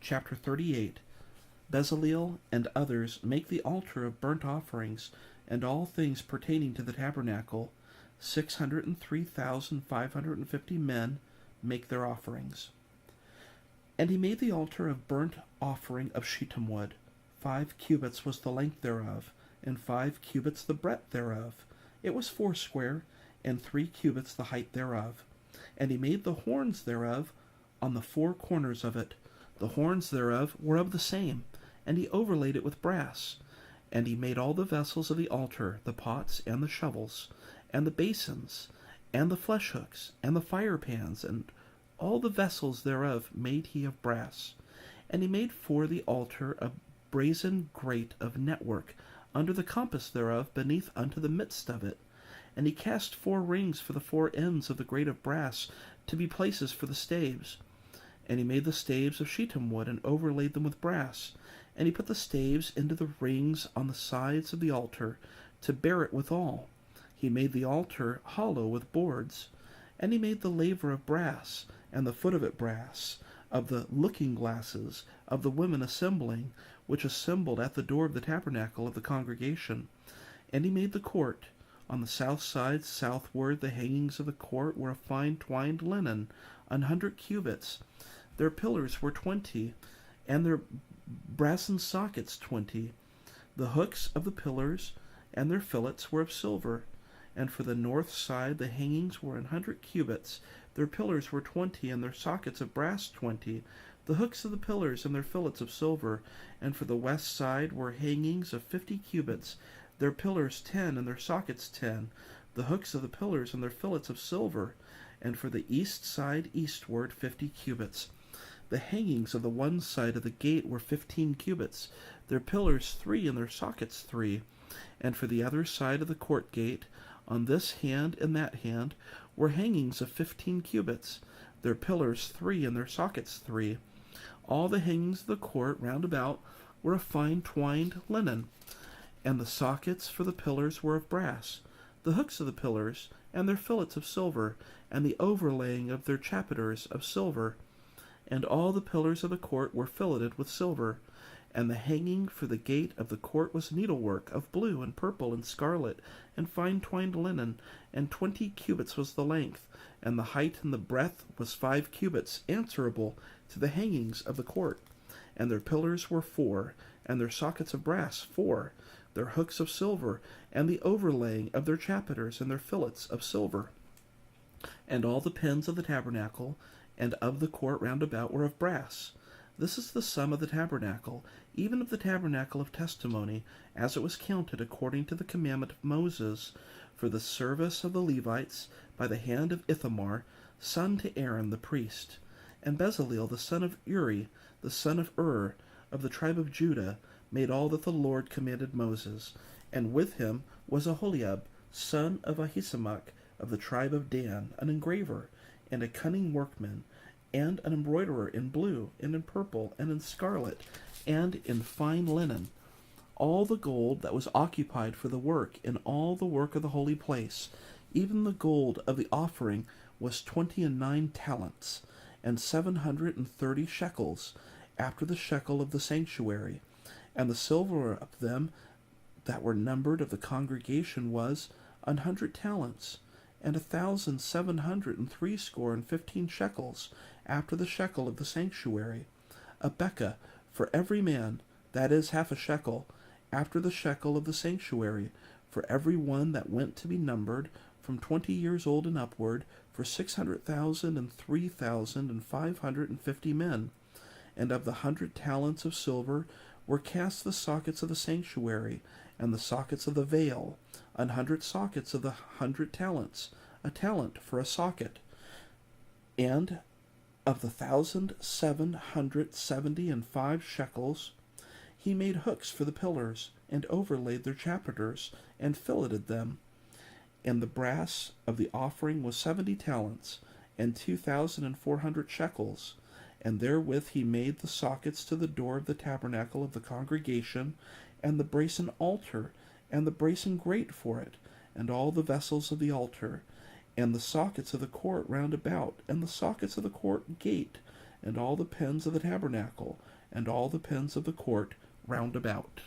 Chapter 38. Bezaleel and others make the altar of burnt offerings, and all things pertaining to the tabernacle. 603,550 men make their offerings. And he made the altar of burnt offering of shittim wood. 5 cubits was the length thereof, and 5 cubits the breadth thereof. It was foursquare, and 3 cubits the height thereof. And he made the horns thereof on the 4 corners of it. The horns thereof were of the same, and he overlaid it with brass. And he made all the vessels of the altar, the pots, and the shovels, and the basins, and the flesh hooks, and the fire pans, and all the vessels thereof made he of brass. And he made for the altar a brazen grate of network, under the compass thereof, beneath unto the midst of it. And he cast 4 rings for the 4 ends of the grate of brass, to be places for the staves. And he made the staves of shittim wood, and overlaid them with brass. And he put the staves into the rings on the sides of the altar, to bear it withal. He made the altar hollow with boards. And he made the laver of brass, and the foot of it brass, of the looking glasses of the women assembling, which assembled at the door of the tabernacle of the congregation. And he made the court. On the south side southward the hangings of the court were of fine twined linen, 100 cubits. Their pillars were 20, and their brassen sockets 20. The hooks of the pillars and their fillets were of silver. And for the north side the hangings were 100 cubits. Their pillars were 20, and their sockets of brass 20. The hooks of the pillars and their fillets of silver. And for the west side were hangings of 50 cubits. Their pillars 10, and their sockets 10. The hooks of the pillars and their fillets of silver. And for the east side eastward 50 cubits. The hangings of the one side of the gate were 15 cubits, their pillars 3, and their sockets 3. And for the other side of the court gate, on this hand and that hand, were hangings of 15 cubits, their pillars 3, and their sockets 3. All the hangings of the court round about were of fine twined linen, and the sockets for the pillars were of brass. The hooks of the pillars and their fillets of silver, and the overlaying of their chapiters of silver. And all the pillars of the court were filleted with silver. And the hanging for the gate of the court was needlework of blue and purple and scarlet, and fine twined linen, and 20 cubits was the length, and the height and the breadth was 5 cubits, answerable to the hangings of the court. And their pillars were 4, and their sockets of brass 4, their hooks of silver, and the overlaying of their chapiters and their fillets of silver. And all the pins of the tabernacle and of the court round about were of brass. This is the sum of the tabernacle, even of the tabernacle of testimony, as it was counted according to the commandment of Moses, for the service of the Levites, by the hand of Ithamar, son to Aaron the priest. And Bezaleel the son of Uri, the son of Ur, of the tribe of Judah, made all that the Lord commanded Moses. And with him was Aholiab, son of Ahisamach, of the tribe of Dan, an engraver, and a cunning workman, and an embroiderer in blue, and in purple, and in scarlet, and in fine linen. All the gold that was occupied for the work in all the work of the holy place, even the gold of the offering, was 29 talents, and 730 shekels, after the shekel of the sanctuary. And the silver of them that were numbered of the congregation was 100 talents, and 1,760 shekels, after the shekel of the sanctuary. A bekah for every man, that is, half a shekel, after the shekel of the sanctuary, for every one that went to be numbered, from 20 years old and upward, for 600,000 and 3,550 men. And of the 100 talents of silver were cast the sockets of the sanctuary, and the sockets of the veil, 100 sockets of the 100 talents, a talent for a socket. And of the 1,775 shekels, he made hooks for the pillars, and overlaid their chapiters, and filleted them. And the brass of the offering was 70 talents, and 2,400 shekels. And therewith he made the sockets to the door of the tabernacle of the congregation, and the brazen altar, and the brazen grate for it, and all the vessels of the altar, and the sockets of the court round about, and the sockets of the court gate, and all the pens of the tabernacle, and all the pens of the court round about.